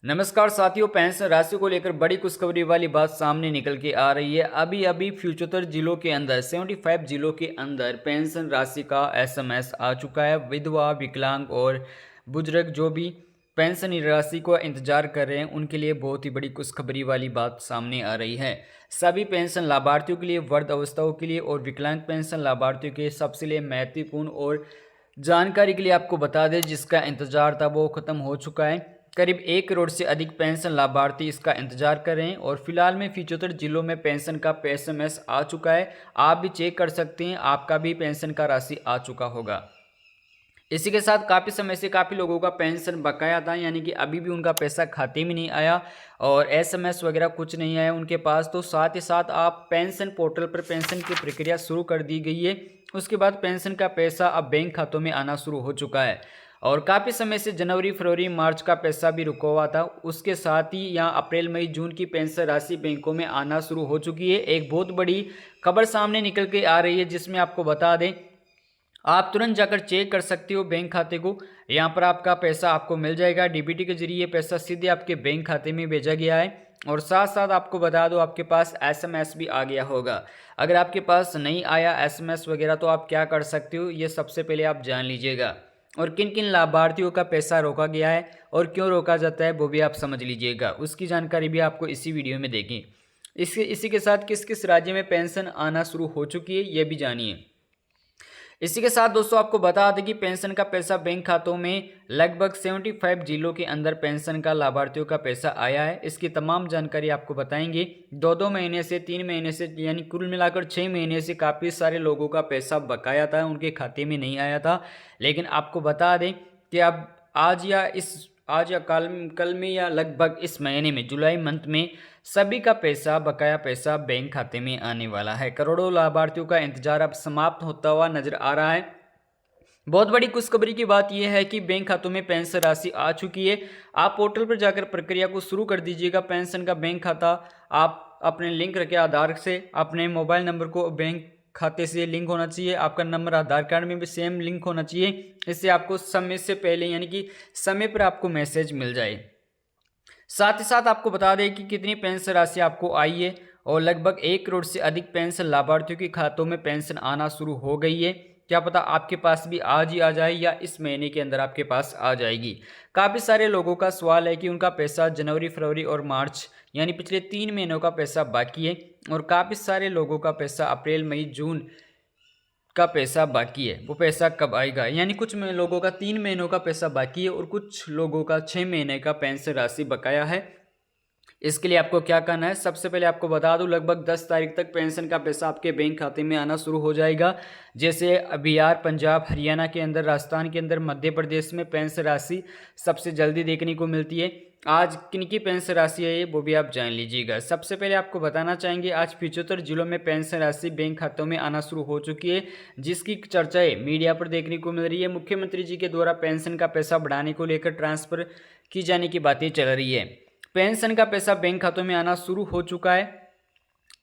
नमस्कार साथियों, पेंशन राशि को लेकर बड़ी खुशखबरी वाली बात सामने निकल के आ रही है। अभी अभी 75 जिलों के अंदर 75 जिलों के अंदर पेंशन राशि का एसएमएस आ चुका है। विधवा, विकलांग और बुजुर्ग जो भी पेंशन राशि को इंतजार कर रहे हैं उनके लिए बहुत ही बड़ी खुशखबरी वाली बात सामने आ रही है। सभी पेंशन लाभार्थियों के लिए, वृद्ध अवस्थाओं के लिए और विकलांग पेंशन लाभार्थियों के सबसे लिए महत्वपूर्ण और जानकारी के लिए आपको बता दें, जिसका इंतजार था वो खत्म हो चुका है। करीब 1 करोड़ से अधिक पेंशन लाभार्थी इसका इंतजार कर रहे हैं और फिलहाल में 75 जिलों में पेंशन का एसएमएस आ चुका है। आप भी चेक कर सकते हैं, आपका भी पेंशन का राशि आ चुका होगा। इसी के साथ काफ़ी समय से काफ़ी लोगों का पेंशन बकाया था, यानी कि अभी भी उनका पैसा खाते में नहीं आया और एसएमएस वगैरह कुछ नहीं आया उनके पास। तो साथ ही साथ आप पेंशन पोर्टल पर पेंशन की प्रक्रिया शुरू कर दी गई है। उसके बाद पेंशन का पैसा अब बैंक खातों में आना शुरू हो चुका है और काफ़ी समय से जनवरी, फरवरी, मार्च का पैसा भी रुका हुआ था। उसके साथ ही यहाँ अप्रैल, मई, जून की पेंशन राशि बैंकों में आना शुरू हो चुकी है। एक बहुत बड़ी खबर सामने निकल के आ रही है, जिसमें आपको बता दें, आप तुरंत जाकर चेक कर सकते हो बैंक खाते को। यहाँ पर आपका पैसा आपको मिल जाएगा। डीबीटी के जरिए पैसा सीधे आपके बैंक खाते में भेजा गया है और साथ साथ आपको बता दो, आपके पास एसएमएस भी आ गया होगा। अगर आपके पास नहीं आया एसएमएस वगैरह तो आप क्या कर सकते हो, ये सबसे पहले आप जान लीजिएगा। और किन किन लाभार्थियों का पैसा रोका गया है और क्यों रोका जाता है वो भी आप समझ लीजिएगा। उसकी जानकारी भी आपको इसी वीडियो में देंगे। इसी के साथ किस किस राज्य में पेंशन आना शुरू हो चुकी है ये भी जानिए। इसी के साथ दोस्तों आपको बता दें कि पेंशन का पैसा बैंक खातों में लगभग 75 जिलों के अंदर पेंशन का लाभार्थियों का पैसा आया है। इसकी तमाम जानकारी आपको बताएंगे। 2-2 महीने से, 3 महीने से, यानी कुल मिलाकर 6 महीने से काफ़ी सारे लोगों का पैसा बकाया था, उनके खाते में नहीं आया था। लेकिन आपको बता दें कि अब आज या कल में या लगभग इस महीने में, जुलाई मंथ में सभी का पैसा, बकाया पैसा बैंक खाते में आने वाला है। करोड़ों लाभार्थियों का इंतजार अब समाप्त होता हुआ नजर आ रहा है। बहुत बड़ी खुशखबरी की बात यह है कि बैंक खातों में पेंशन राशि आ चुकी है। आप पोर्टल पर जाकर प्रक्रिया को शुरू कर दीजिएगा। पेंशन का बैंक खाता आप अपने लिंक रखें आधार से। अपने मोबाइल नंबर को बैंक खाते से लिंक होना चाहिए। आपका नंबर आधार कार्ड में भी सेम लिंक होना चाहिए। इससे आपको समय से पहले, यानी कि समय पर आपको मैसेज मिल जाए। साथ ही साथ आपको बता दें कि कितनी पेंशन राशि आपको आई है और लगभग 1 करोड़ से अधिक पेंशन लाभार्थियों के खातों में पेंशन आना शुरू हो गई है। क्या पता आपके पास भी आज ही आ जाए या इस महीने के अंदर आपके पास आ जाएगी। काफ़ी सारे लोगों का सवाल है कि उनका पैसा जनवरी, फरवरी और मार्च, यानी पिछले 3 महीनों का पैसा बाकी है और काफ़ी सारे लोगों का पैसा अप्रैल, मई, जून का पैसा बाकी है। वो पैसा कब आएगा, यानी कुछ लोगों का 3 महीनों का पैसा बाकी है और कुछ लोगों का 6 महीने का पेंशन राशि बकाया है। इसके लिए आपको क्या करना है, सबसे पहले आपको बता दूं, लगभग 10 तारीख तक पेंशन का पैसा आपके बैंक खाते में आना शुरू हो जाएगा। जैसे बिहार, पंजाब, हरियाणा के अंदर, राजस्थान के अंदर, मध्य प्रदेश में पेंशन राशि सबसे जल्दी देखने को मिलती है। आज किन की पेंशन राशि है वो भी आप जान लीजिएगा। सबसे पहले आपको बताना चाहेंगे, आज 75 जिलों में पेंशन राशि बैंक खातों में आना शुरू हो चुकी है, जिसकी चर्चाएं मीडिया पर देखने को मिल रही है। मुख्यमंत्री जी के द्वारा पेंशन का पैसा बढ़ाने को लेकर ट्रांसफर की जाने की बातें चल रही है। पेंशन का पैसा बैंक खातों में आना शुरू हो चुका है।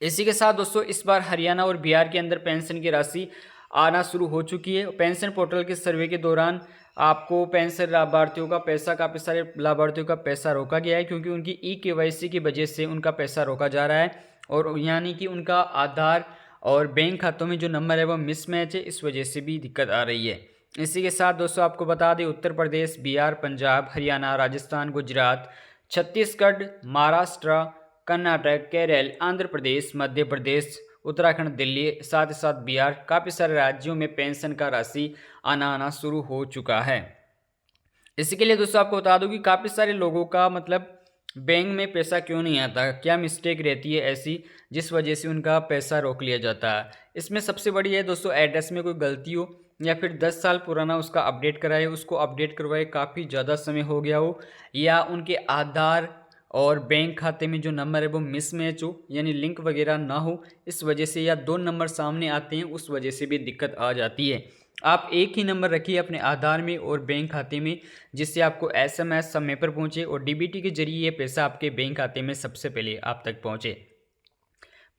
इसी के साथ दोस्तों इस बार हरियाणा और बिहार के अंदर पेंशन की राशि आना शुरू हो चुकी है। पेंशन पोर्टल के सर्वे के दौरान आपको पेंशन लाभार्थियों का पैसा, काफ़ी सारे लाभार्थियों का पैसा रोका गया है, क्योंकि उनकी ई-केवाईसी की वजह से उनका पैसा रोका जा रहा है और यानी कि उनका आधार और बैंक खातों में जो नंबर है वो मिसमैच है, इस वजह से भी दिक्कत आ रही है। इसी के साथ दोस्तों आपको बता दें, उत्तर प्रदेश, बिहार, पंजाब, हरियाणा, राजस्थान, गुजरात, छत्तीसगढ़, महाराष्ट्र, कर्नाटक, केरल, आंध्र प्रदेश, मध्य प्रदेश, उत्तराखंड, दिल्ली, साथ ही साथ बिहार, काफ़ी सारे राज्यों में पेंशन का राशि आना शुरू हो चुका है। इसी के लिए दोस्तों आपको बता दूं कि काफ़ी सारे लोगों का मतलब बैंक में पैसा क्यों नहीं आता, क्या मिस्टेक रहती है ऐसी जिस वजह से उनका पैसा रोक लिया जाता है। इसमें सबसे बड़ी है दोस्तों, एड्रेस में कोई गलती हो या फिर 10 साल पुराना उसका अपडेट कराए, उसको अपडेट करवाए काफ़ी ज़्यादा समय हो गया हो, या उनके आधार और बैंक खाते में जो नंबर है वो मिसमैच हो, यानी लिंक वगैरह ना हो, इस वजह से, या दो नंबर सामने आते हैं उस वजह से भी दिक्कत आ जाती है। आप एक ही नंबर रखिए अपने आधार में और बैंक खाते में, जिससे आपको एसएमएस समय पर पहुंचे और डीबीटी के जरिए ये पैसा आपके बैंक खाते में सबसे पहले आप तक पहुंचे।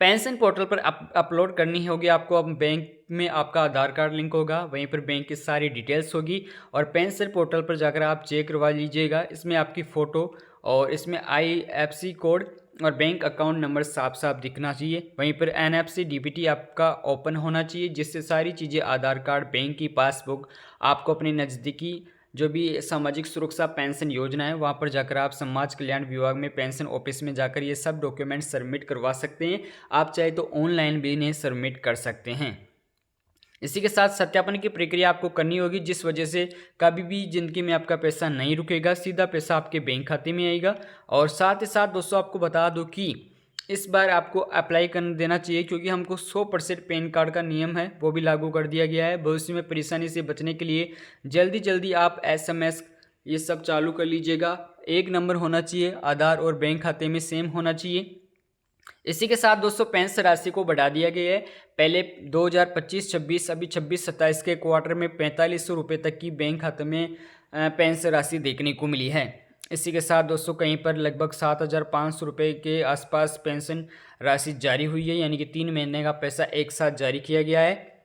पेंशन पोर्टल पर अपलोड करनी होगी आपको। अब बैंक में आपका आधार कार्ड लिंक होगा, वहीं पर बैंक की सारी डिटेल्स होगी और पेंशन पोर्टल पर जाकर आप चेक करवा लीजिएगा। इसमें आपकी फ़ोटो और इसमें IFSC कोड और बैंक अकाउंट नंबर साफ साफ दिखना चाहिए। वहीं पर NFC DBT आपका ओपन होना चाहिए, जिससे सारी चीज़ें आधार कार्ड, बैंक की पासबुक, आपको अपने नज़दीकी जो भी सामाजिक सुरक्षा पेंशन योजना है वहाँ पर जाकर आप समाज कल्याण विभाग में पेंशन ऑफिस में जाकर ये सब डॉक्यूमेंट सबमिट करवा सकते हैं। आप चाहे तो ऑनलाइन भी इन्हें सबमिट कर सकते हैं। इसी के साथ सत्यापन की प्रक्रिया आपको करनी होगी, जिस वजह से कभी भी ज़िंदगी में आपका पैसा नहीं रुकेगा, सीधा पैसा आपके बैंक खाते में आएगा। और साथ ही साथ दोस्तों आपको बता दूं कि इस बार आपको अप्लाई कर देना चाहिए, क्योंकि हमको 100% पैन कार्ड का नियम है वो भी लागू कर दिया गया है। भविष्य में परेशानी से बचने के लिए जल्दी जल्दी आप SMS ये सब चालू कर लीजिएगा। एक नंबर होना चाहिए, आधार और बैंक खाते में सेम होना चाहिए। इसी के साथ दोस्तों पेंशन राशि को बढ़ा दिया गया है। पहले 2025-26 अभी 26-27 के क्वार्टर में 4500 रुपये तक की बैंक खाते में पेंशन राशि देखने को मिली है। इसी के साथ दोस्तों कहीं पर लगभग 7500 रुपये के आसपास पेंशन राशि जारी हुई है, यानी कि 3 महीने का पैसा एक साथ जारी किया गया है।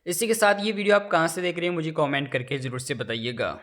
इसी के साथ ये वीडियो आप कहाँ से देख रहे हैं मुझे कमेंट करके ज़रूर से बताइएगा।